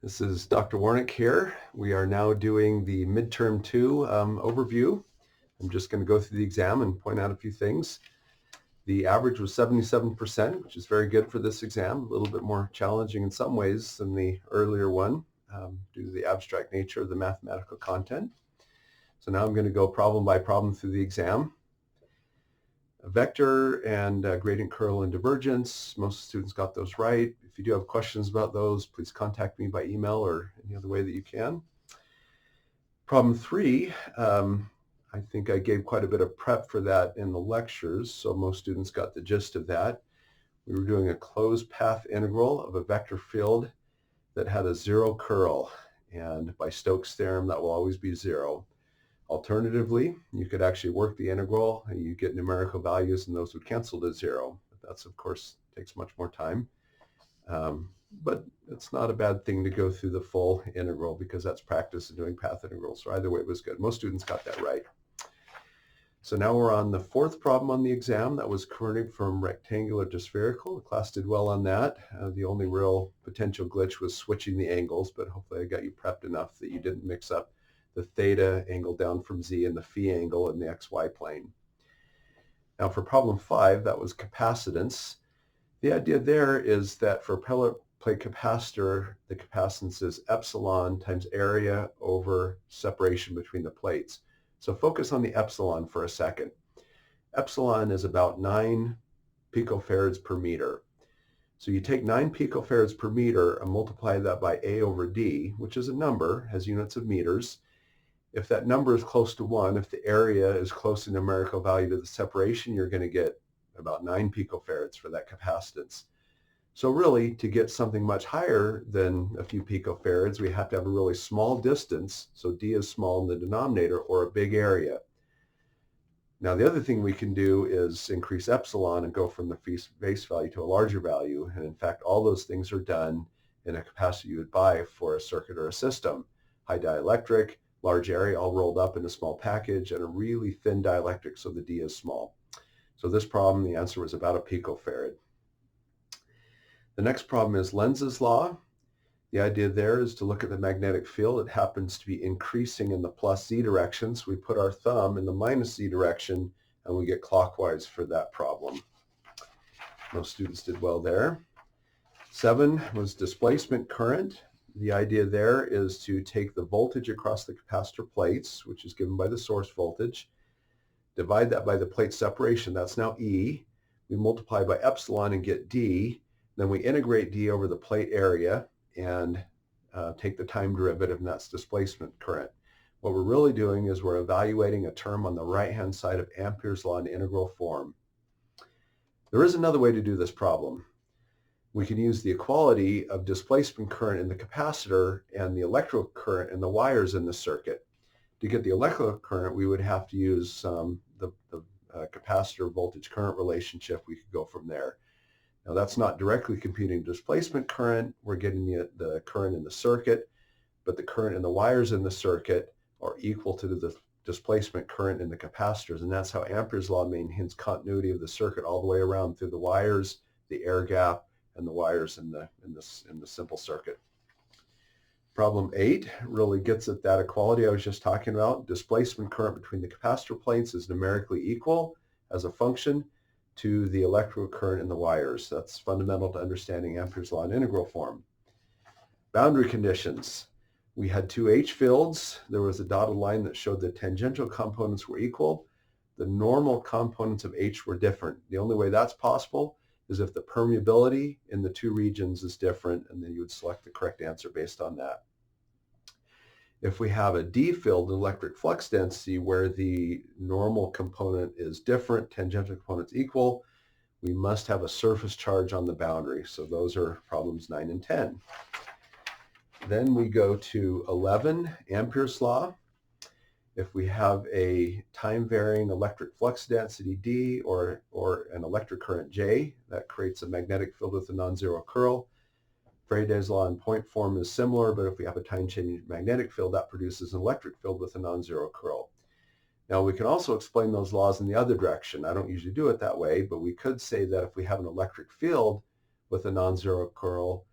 This is Dr. Warnick here. We are now doing the midterm 2 overview. I'm just going to go through the exam and point out a few things. The average was 77%, which is very good for this exam. A little bit more challenging in some ways than the earlier one due to the abstract nature of the mathematical content. So now I'm going to go problem by problem through the exam. A vector and gradient curl and divergence. Most students got those right. If you do have questions about those, please contact me by email or any other way that you can. Problem 3, I think I gave quite a bit of prep for that in the lectures, so most students got the gist of that. We were doing a closed path integral of a vector field that had a zero curl, and by Stokes' theorem that will always be zero. Alternatively, you could actually work the integral and you get numerical values and those would cancel to zero. But that's, of course, takes much more time. But it's not a bad thing to go through the full integral because that's practice in doing path integrals. So either way it was good. Most students got that right. So now we're on the fourth problem on the exam. That was converting from rectangular to spherical. The class did well on that. The only real potential glitch was switching the angles, but hopefully I got you prepped enough that you didn't mix up the theta angle down from Z and the phi angle in the XY plane. Now for problem 5, that was capacitance. The idea there is that for a pellet plate capacitor, the capacitance is epsilon times area over separation between the plates. So focus on the epsilon for a second. Epsilon is about 9 picofarads per meter. So you take 9 picofarads per meter and multiply that by A over D, which is a number, has units of meters. If that number is close to 1, if the area is close to numerical value to the separation, you're going to get about 9 picofarads for that capacitance. So really, to get something much higher than a few picofarads, we have to have a really small distance, so D is small in the denominator, or a big area. Now the other thing we can do is increase epsilon and go from the base value to a larger value. And in fact, all those things are done in a capacitor you would buy for a circuit or a system. High dielectric, large area all rolled up in a small package, and a really thin dielectric, so the D is small. So this problem, the answer was about a picofarad. The next problem is Lenz's law. The idea there is to look at the magnetic field. It happens to be increasing in the plus Z direction, so we put our thumb in the minus Z direction, and we get clockwise for that problem. Most students did well there. 7 was displacement current. The idea there is to take the voltage across the capacitor plates, which is given by the source voltage, divide that by the plate separation, that's now E. We multiply by epsilon and get D. Then we integrate D over the plate area and take the time derivative, and that's displacement current. What we're really doing is we're evaluating a term on the right-hand side of Ampere's law in integral form. There is another way to do this problem. We can use the equality of displacement current in the capacitor and the electrical current in the wires in the circuit. To get the electrical current, we would have to use the capacitor voltage current relationship. We could go from there. Now that's not directly computing displacement current. We're getting the current in the circuit, but the current in the wires in the circuit are equal to the displacement current in the capacitors, and that's how Ampere's law maintains continuity of the circuit all the way around through the wires, the air gap, and the wires in the simple circuit. Problem 8 really gets at that equality I was just talking about. Displacement current between the capacitor plates is numerically equal as a function to the electrical current in the wires. That's fundamental to understanding Ampere's law in integral form. Boundary conditions. We had two H fields. There was a dotted line that showed the tangential components were equal. The normal components of H were different. The only way that's possible is if the permeability in the two regions is different, and then you would select the correct answer based on that. If we have a D field, electric flux density, where the normal component is different, tangential components equal, we must have a surface charge on the boundary. So those are problems 9 and 10. Then we go to 11, Ampere's law. If we have a time-varying electric flux density D or an electric current J, that creates a magnetic field with a non-zero curl. Faraday's law in point form is similar, but if we have a time-changing magnetic field, that produces an electric field with a non-zero curl. Now, we can also explain those laws in the other direction. I don't usually do it that way, but we could say that if we have an electric field with a non-zero curl,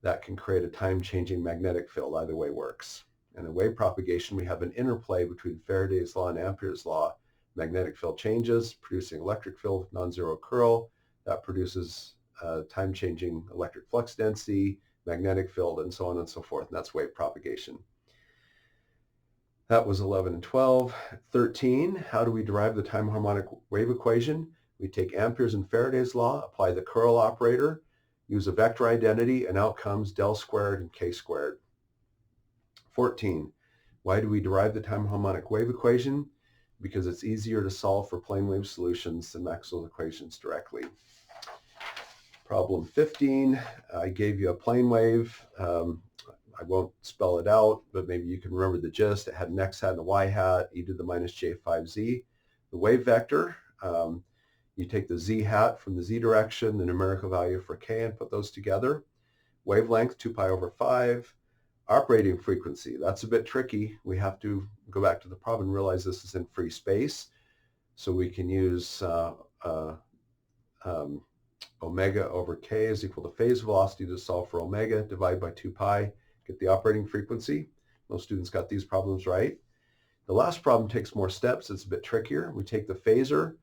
that can create a time-changing magnetic field. Either way works. And in wave propagation, we have an interplay between Faraday's law and Ampere's law. Magnetic field changes, producing electric field with non-zero curl. That produces time-changing electric flux density, magnetic field, and so on and so forth. And that's wave propagation. That was 11 and 12. 13, how do we derive the time harmonic wave equation? We take Ampere's and Faraday's law, apply the curl operator, use a vector identity, and out comes del squared and k squared. 14, why do we derive the time harmonic wave equation? Because it's easier to solve for plane wave solutions than Maxwell's equations directly. Problem 15, I gave you a plane wave. I won't spell it out, but maybe you can remember the gist. It had an x hat and a y hat, e to the minus j5z. The wave vector, you take the z hat from the z direction, the numerical value for k, and put those together. Wavelength, 2 pi over 5. Operating frequency, that's a bit tricky. We have to go back to the problem and realize this is in free space. So we can use omega over k is equal to phase velocity to solve for omega, divide by 2 pi, get the operating frequency. Most students got these problems right. The last problem takes more steps. It's a bit trickier. We take the phasor,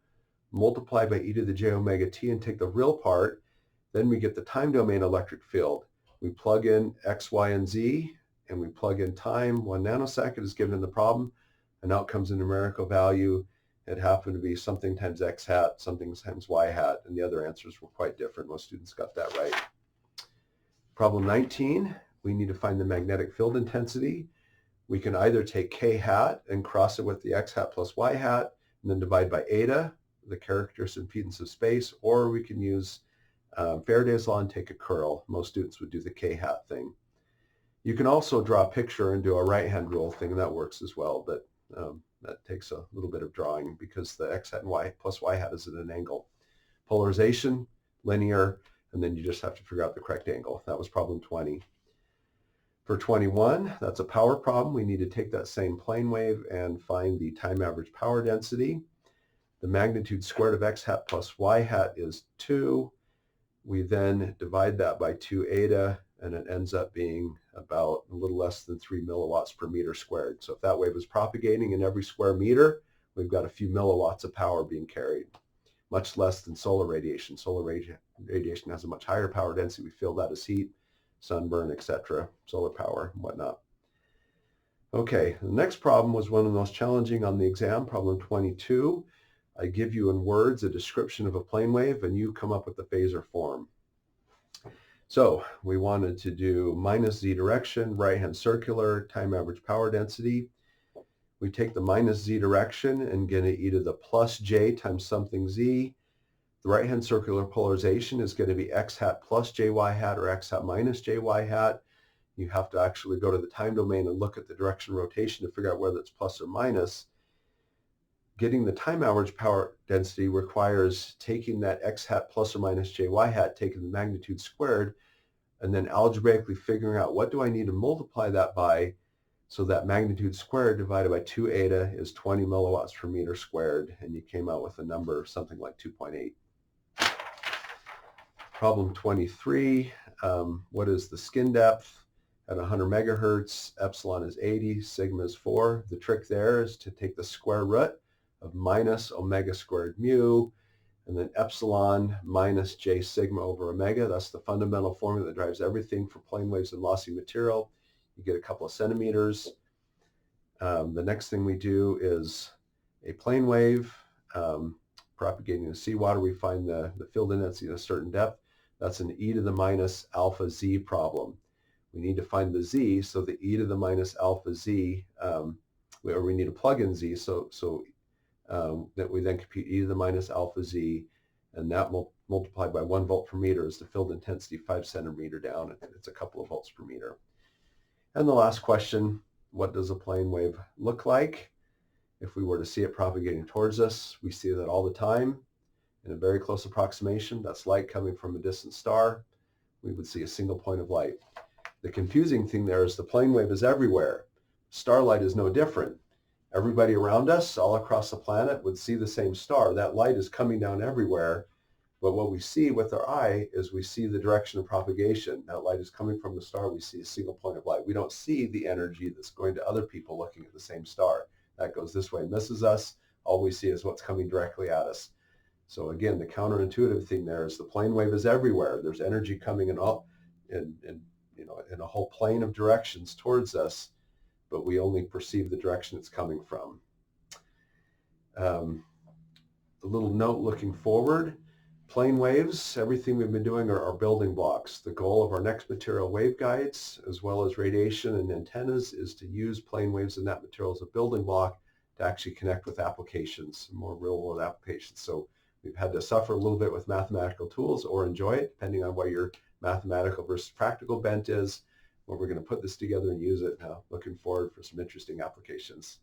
multiply by e to the j omega t, and take the real part. Then we get the time domain electric field. We plug in x, y, and z, and we plug in time. 1 nanosecond is given in the problem, and out comes a numerical value. It happened to be something times x hat, something times y hat, and the other answers were quite different. Most students got that right. Problem 19, we need to find the magnetic field intensity. We can either take k hat and cross it with the x hat plus y hat, and then divide by eta, the characteristic impedance of space, or we can use Faraday's law and take a curl. Most students would do the k hat thing. You can also draw a picture and do a right-hand rule thing, and that works as well, but that takes a little bit of drawing because the x hat and y plus y hat is at an angle. Polarization, linear, and then you just have to figure out the correct angle. That was problem 20. For 21, that's a power problem. We need to take that same plane wave and find the time average power density. The magnitude squared of x hat plus y hat is 2. We then divide that by 2 eta, and it ends up being about a little less than 3 milliwatts per meter squared. So if that wave is propagating in every square meter, we've got a few milliwatts of power being carried, much less than solar radiation. Solar radiation has a much higher power density. We feel that as heat, sunburn, etc., solar power and whatnot. Okay, the next problem was one of the most challenging on the exam, problem 22. I give you in words a description of a plane wave, and you come up with the phasor form. So we wanted to do minus z direction, right-hand circular, time average power density. We take the minus z direction and get e to the plus j times something z. The right-hand circular polarization is going to be x hat plus jy hat or x hat minus jy hat. You have to actually go to the time domain and look at the direction of rotation to figure out whether it's plus or minus. Getting the time average power density requires taking that x hat plus or minus jy hat, taking the magnitude squared, and then algebraically figuring out what do I need to multiply that by, so that magnitude squared divided by 2 eta is 20 milliwatts per meter squared, and you came out with a number of something like 2.8. Problem 23, what is the skin depth? At 100 megahertz, epsilon is 80, sigma is 4. The trick there is to take the square root of minus omega squared mu, and then epsilon minus j sigma over omega. That's the fundamental formula that drives everything for plane waves and lossy material. You get a couple of centimeters. The next thing we do is a plane wave propagating in seawater. We find the field intensity at a certain depth. That's an e to the minus alpha z problem. We need to find the z, so the e to the minus alpha z, or we need to plug in z, so that we then compute e to the minus alpha z, and that multiplied by 1 volt per meter is the field intensity 5 centimeter down. It's a couple of volts per meter. And the last question, what does a plane wave look like? If we were to see it propagating towards us, we see that all the time in a very close approximation. That's light coming from a distant star. We would see a single point of light. The confusing thing there is the plane wave is everywhere. Starlight is no different. Everybody around us, all across the planet, would see the same star. That light is coming down everywhere, But what we see with our eye is we see the direction of propagation. That light is coming from the star. We see a single point of light. We don't see the energy that's going to other people looking at the same star. That goes this way, misses us. All we see is what's coming directly at us. So again, the counterintuitive thing there is the plane wave is everywhere. There's energy coming in all in a whole plane of directions towards us, but we only perceive the direction it's coming from. A little note looking forward. Plane waves, everything we've been doing are building blocks. The goal of our next material waveguides, as well as radiation and antennas, is to use plane waves and that material as a building block to actually connect with applications, more real-world applications. So we've had to suffer a little bit with mathematical tools or enjoy it, depending on what your mathematical versus practical bent is, where we're going to put this together and use it. Looking forward for some interesting applications.